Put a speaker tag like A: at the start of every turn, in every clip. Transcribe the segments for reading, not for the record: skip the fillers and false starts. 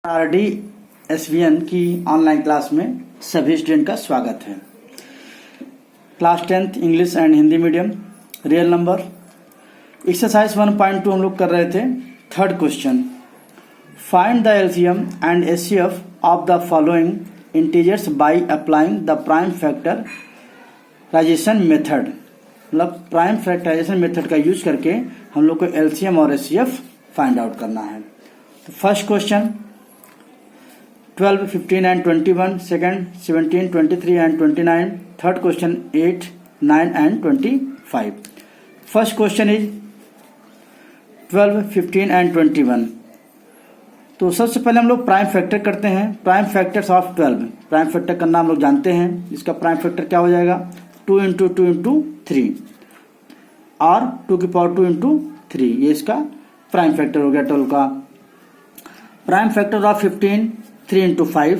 A: RD SVN की online class में सभी स्टूडेंट का स्वागत है। Class 10th English and Hindi medium real number exercise 1.2 हम लोग कर रहे थे। Third question, find the LCM and HCF of the following integers by applying the prime factorisation method. मतलब प्राइम फैक्टराइजेशन मेथड का यूज करके हम लोग को एलसीएम और एचसीएफ फाइंड आउट करना है। तो first question 12, 15 and 21, second 17, 23 and 29, third question 8, 9 and 25. First question is 12, 15 and 21. तो सबसे पहले हम लोग प्राइम फैक्टर करते हैं। Prime factors of 12, prime factor करना हम लोग जानते हैं। इसका प्राइम फैक्टर क्या हो जाएगा 2 × 2 × 3 और 2 की पावर 2 × 3, ये इसका प्राइम फैक्टर हो गया 12 का। Prime factor of 15 3 × 5,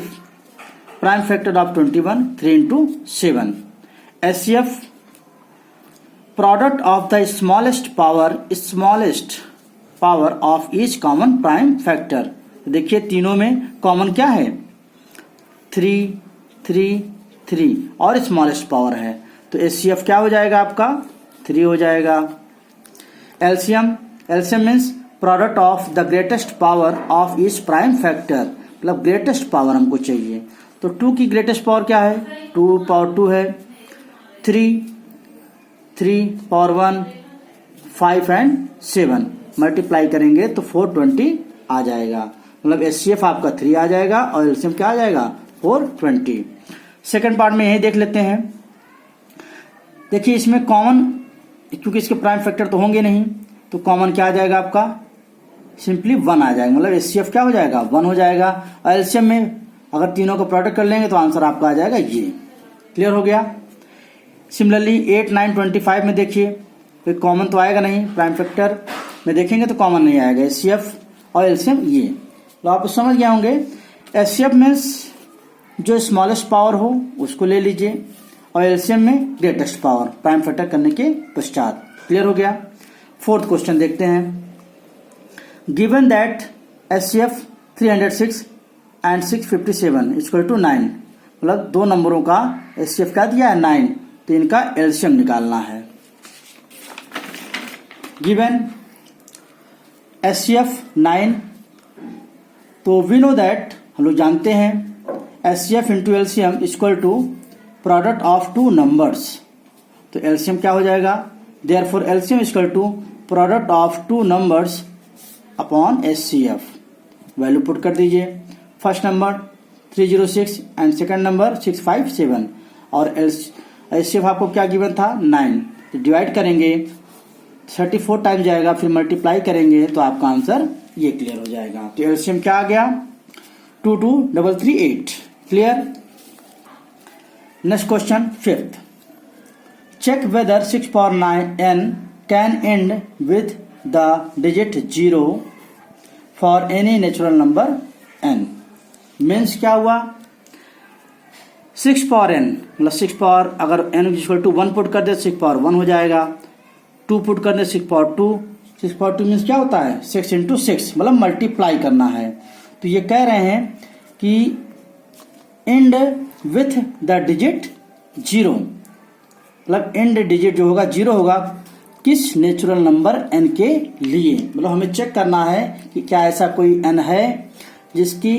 A: prime factor of 21 3 × 7। HCF product of the smallest power of each common prime factor. देखिए तीनों में कॉमन क्या है 3 3 3 और स्मॉलेस्ट पावर है, तो एचसीएफ क्या हो जाएगा आपका 3 हो जाएगा। LCM means product of the greatest power of each prime factor, मतलब ग्रेटेस्ट पावर हमको चाहिए। तो 2 की ग्रेटेस्ट पावर क्या है 2 पावर 2 है, 3 पावर 1, 5 एंड 7 मल्टीप्लाई करेंगे तो 420 आ जाएगा। मतलब एचसीएफ आपका 3 आ जाएगा और एलसीएम क्या आ जाएगा 420। सेकंड पार्ट में यही देख लेते हैं। देखिए इसमें कॉमन, क्योंकि इसके प्राइम फैक्टर तो होंगे नहीं, तो कॉमन क्या आ जाएगा आपका सिंपली 1 आ जाएगा। मतलब एचसीएफ क्या हो जाएगा 1 हो जाएगा। और एलसीएम में अगर तीनों को प्रोडक्ट कर लेंगे तो आंसर आपका आ जाएगा ये। क्लियर हो गया। सिमिलरली 8, 9, 25 में देखिए कोई कॉमन तो आएगा नहीं, प्राइम फैक्टर में देखेंगे तो कॉमन नहीं आएगा। एचसीएफ और एलसीएम ये तो आप समझ गए होंगे। एचसीएफ मीन्स जो स्मॉलेस्ट पावर हो उसको ले लीजिए और एलसीएम में ग्रेटेस्ट पावर प्राइम फैक्टर करने के पश्चात। क्लियर हो गया। फोर्थ क्वेश्चन देखते हैं। Given that HCF 306 and 657 equal to 9, मतलब दो नंबरों का HCF क्या दिया है 9, तो इनका एलसीएम निकालना है। Given HCF 9, तो we know that हम लोग जानते हैं HCF into LCM equal to product of 2 numbers, तो एलसीएम क्या हो जाएगा therefore LCM equal to product of 2 numbers upon HCF. Value put कर दीजिए। First number 306 and second number 657 और एचसीएफ आपको क्या गिवन था 9, तो डिवाइड करेंगे 34 टाइम जाएगा, फिर मल्टीप्लाई करेंगे तो आपका आंसर ये क्लियर हो जाएगा। तो एलसीएम क्या आ गया 22338। Clear. Next question fifth, check whether 6 power 9n can end with the digit 0 for any natural number n। Means क्या हुआ 6 power n, मतलब 6 पावर अगर n इक्वल टू 1 पुट कर दे 6 पावर 1 हो जाएगा, 2 पुट कर दे 6 पावर 2, 6 पावर 2 मीन्स क्या होता है 6 × 6, मतलब मल्टीप्लाई करना है। तो ये कह रहे हैं कि एंड विथ द डिजिट 0, मतलब एंड डिजिट जो होगा 0 होगा किस नेचुरल नंबर n के लिए। मतलब हमें चेक करना है कि क्या ऐसा कोई n है जिसके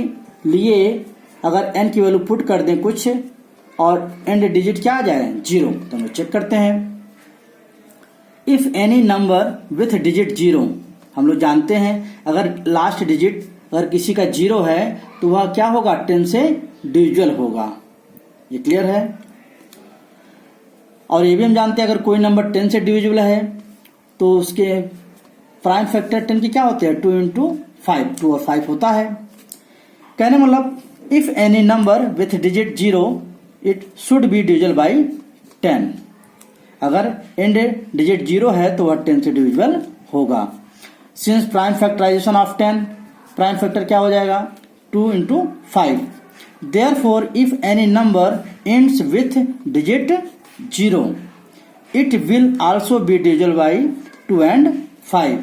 A: लिए अगर n की वैल्यू पुट कर दें कुछ और एंड डिजिट क्या आ जाए 0, तो हम चेक करते हैं। If any number with digit 0, हम लोग जानते हैं अगर लास्ट डिजिट अगर किसी का 0 है तो वह क्या होगा 10 से डिविजिबल होगा। ये क्लियर है। और ये भी हम जानते हैं अगर कोई नंबर 10 से डिविजिबल है तो उसके प्राइम फैक्टर 10 की क्या होते हैं 2 × 5, 2 और 5 होता है। कहने मतलब if any number with digit 0 it should be divisible by 10। अगर एंड डिजिट 0 है तो वह 10 से डिविजिबल होगा। Since prime factorisation of 10, prime factor क्या हो जाएगा 2 × 5। Therefore if any number ends with digit 0 it will also be divisible by 2 and 5।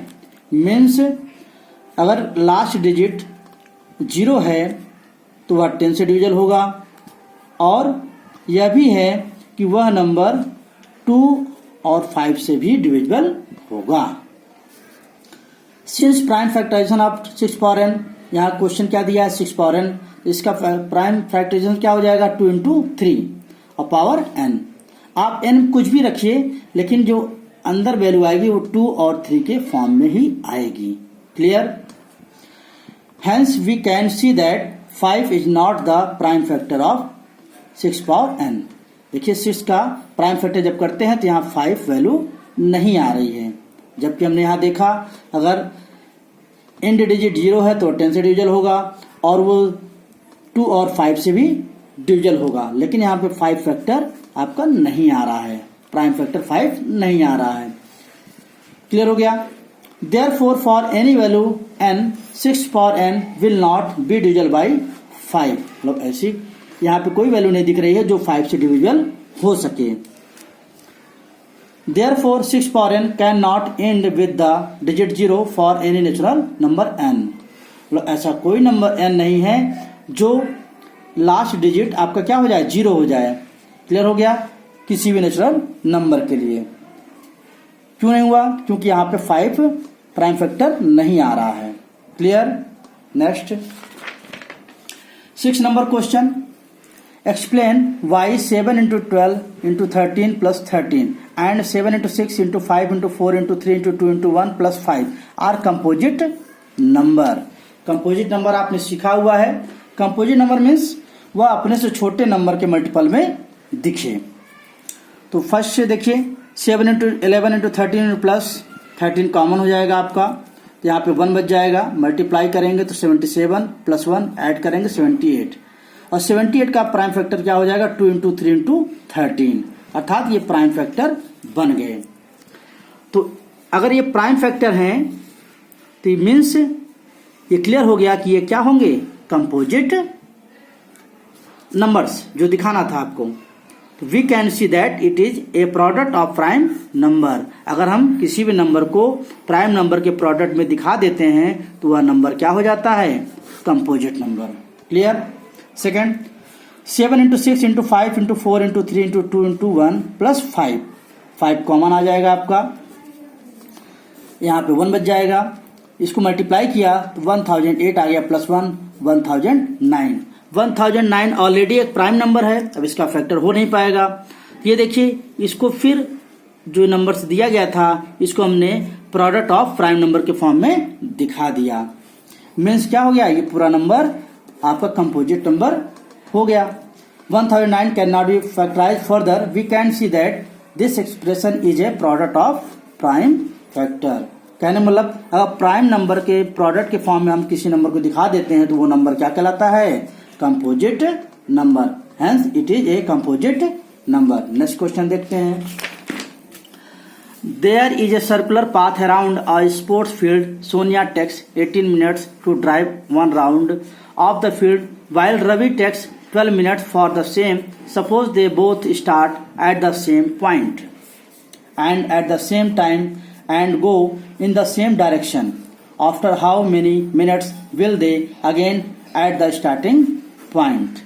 A: Means अगर लास्ट डिजिट 0 है तो वह 10 से डिविजल होगा, और यह भी है कि वह नंबर 2 और 5 से भी डिविजिबल होगा। Since prime factorisation of 6 power n, यहाँ क्वेश्चन क्या दिया है 6 पावर n, इसका प्राइम फैक्टराइजेशन क्या हो जाएगा 2 इंटू 3 और पावर n। आप n कुछ भी रखिए लेकिन जो अंदर वैल्यू आएगी वो 2 और 3 के फॉर्म में ही आएगी। Clear? Hence we can see that 5 is not the prime factor of 6 power n। देखिए 6 का प्राइम फैक्टर जब करते हैं तो यहाँ 5 वैल्यू नहीं आ रही है, जबकि हमने यहाँ देखा अगर एंड डिजिट 0 है तो 10 से डिविजल होगा और वो 2 और 5 से भी डिविजल होगा, लेकिन यहाँ पे 5 फैक्टर आपका नहीं आ रहा है, प्राइम फैक्टर 5 नहीं आ रहा है। क्लियर हो गया? Therefore for any value n 6 power n will not be डिविजल by 5। मतलब ऐसी यहाँ पे कोई वैल्यू नहीं दिख रही है जो 5 से डिविजल हो सके। Therefore 6 power n can not and with the digit 0 for any natural number n। मतलब ऐसा कोई नंबर n नहीं है जो लास्ट डिजिट आपका क्या हो जाए 0 हो जाए। क्लियर हो गया? किसी भी नेचुरल नंबर के लिए। क्यों नहीं हुआ? क्योंकि यहाँ पे 5 प्राइम फैक्टर नहीं आ रहा है। Clear? Next 6 number question, explain why 7 into 12 into 13 plus 13 and 7 into 6 into 5 into 4 into 3 into 2 into 1 plus 5 are composite number। Composite number आपने सीखा हुआ है। कंपोजिट नंबर मीन्स वह अपने से छोटे नंबर के मल्टीपल में दिखे। तो फर्स्ट से देखिए 7 into 11 into 13 into plus 13 common हो जाएगा आपका, तो यहाँ पे 1 बच जाएगा। मल्टीप्लाई करेंगे तो 77 प्लस 1 ऐड करेंगे 78, और 78 का प्राइम फैक्टर क्या हो जाएगा 2 इंटू 3 इंटू 13, अर्थात ये प्राइम फैक्टर बन गए। तो अगर ये प्राइम फैक्टर हैं तो मीन्स ये क्लियर हो गया कि ये क्या होंगे कंपोजिट नंबर्स, जो दिखाना था आपको। तो we can see that it is a product of prime number. अगर हम किसी भी नंबर को प्राइम नंबर के प्रोडक्ट में दिखा देते हैं तो वह नंबर क्या हो जाता है composite number. Clear? Second 7 into 6 into 5 into 4 into 3 into 2 into 1 plus 5 common आ जाएगा आपका, यहाँ पे 1 बच जाएगा। इसको मल्टीप्लाई किया तो 1008 आ गया प्लस 1 1009। 1009 ऑलरेडी एक प्राइम नंबर है, अब इसका फैक्टर हो नहीं पाएगा। ये देखिए इसको फिर जो नंबर दिया गया था इसको हमने प्रोडक्ट ऑफ प्राइम नंबर के फॉर्म में दिखा दिया। मीन्स क्या हो गया, ये पूरा नंबर आपका कंपोजिट नंबर हो गया। 1009 can not be factorise further, we can see that this expression is a product of prime factor. कहने मतलब अगर प्राइम नंबर के प्रोडक्ट के फॉर्म में हम किसी नंबर को दिखा देते हैं तो वो नंबर क्या कहलाता है composite number, hence it is a composite number. Next question देखते हैं। There is a circular path around a sports field, Sonia takes 18 minutes to drive 1 round of the field while Ravi takes 12 minutes for the same. Suppose they both start at the same point and at the same time and go in the same direction. After how many minutes will they again at the starting point?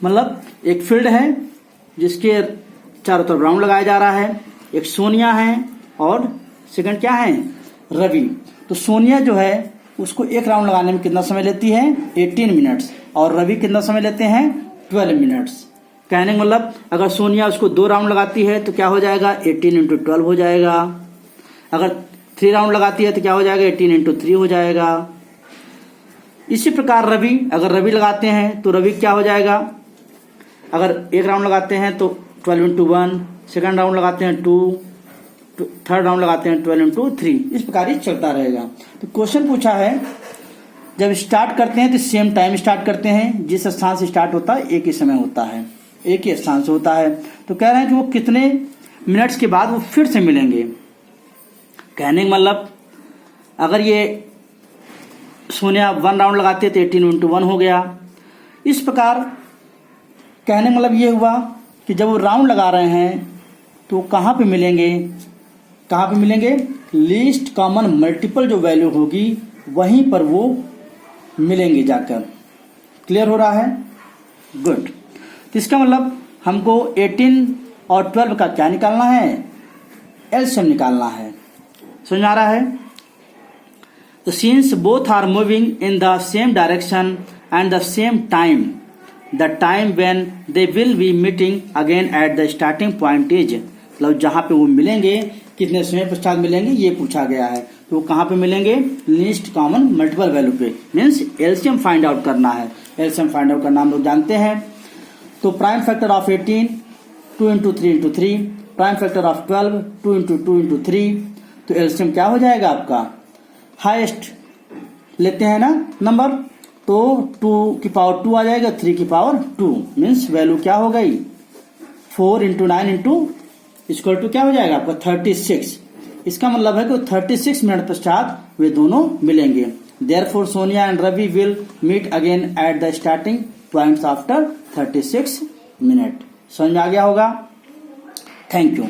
A: मतलब एक field है जिसके चारों तरफ round लगाया जा रहा है, एक सोनिया है और सेकंड क्या है रवि। तो सोनिया जो है उसको एक राउंड लगाने में कितना समय लेती है 18 मिनट्स, और रवि कितना समय लेते हैं 12 मिनट्स। कहने का मतलब अगर सोनिया उसको 2 राउंड लगाती है तो क्या हो जाएगा 18 इंटू 12 हो जाएगा। अगर 3 राउंड लगाती है तो क्या हो जाएगा 18 इंटू 3 हो जाएगा। इसी प्रकार रवि, अगर रवि लगाते हैं तो रवि क्या हो जाएगा, अगर 1 राउंड लगाते हैं तो 12 इंटू 1, सेकेंड राउंड लगाते हैं 2, थर्ड राउंड लगाते हैं 12 इंटू 3, इस प्रकार ही चलता रहेगा। तो क्वेश्चन पूछा है जब स्टार्ट करते हैं तो सेम टाइम स्टार्ट करते हैं, जिस स्थान से स्टार्ट होता है एक ही समय होता है, एक ही स्थान से होता है। तो कह रहे हैं कि वो कितने मिनट्स के बाद वो फिर से मिलेंगे। कहने का मतलब अगर ये सोनिया 1 राउंड लगाते हैं तो 18 इंटू 1 हो गया। इस प्रकार कहने का मतलब ये हुआ कि जब वो राउंड लगा रहे हैं तो कहाँ पे मिलेंगे, कहाँ पे मिलेंगे लीस्ट कॉमन मल्टीपल जो वैल्यू होगी वहीं पर वो मिलेंगे जाकर। क्लियर हो रहा है? गुड। तो इसका मतलब हमको 18 और 12 का क्या निकालना है? एलसीएम निकालना है। समझ में आ रहा है? तो since both are moving in the same direction and the same time, the time when they will be meeting again at the starting point is, मतलब जहां पे वो मिलेंगे कितने समय पश्चात मिलेंगे ये पूछा गया है। तो वो कहाँ पे मिलेंगे? लीस्ट कॉमन मल्टीपल वैल्यू पे, मीन्स एलसीएम फाइंड आउट करना है। एलसीएम फाइंड आउट करना हम लोग जानते हैं। तो prime factor of 18 2 into 3 into 3, prime factor of 12 2 into 2 into 3, तो एलसीएम क्या हो जाएगा आपका? हाईएस्ट लेते हैं ना नंबर, तो 2 की पावर 2 आ जाएगा, 3 की पावर 2, मीन्स वैल्यू क्या हो गई? 4 इंटू 9 इंटू इक्वल टू क्या हो जाएगा आपका? 36। इसका मतलब है कि 36 मिनट पश्चात वे दोनों मिलेंगे। Therefore Sonia and Ravi will meet again at the starting points after 36 minute. समझ में आ गया होगा? Thank you.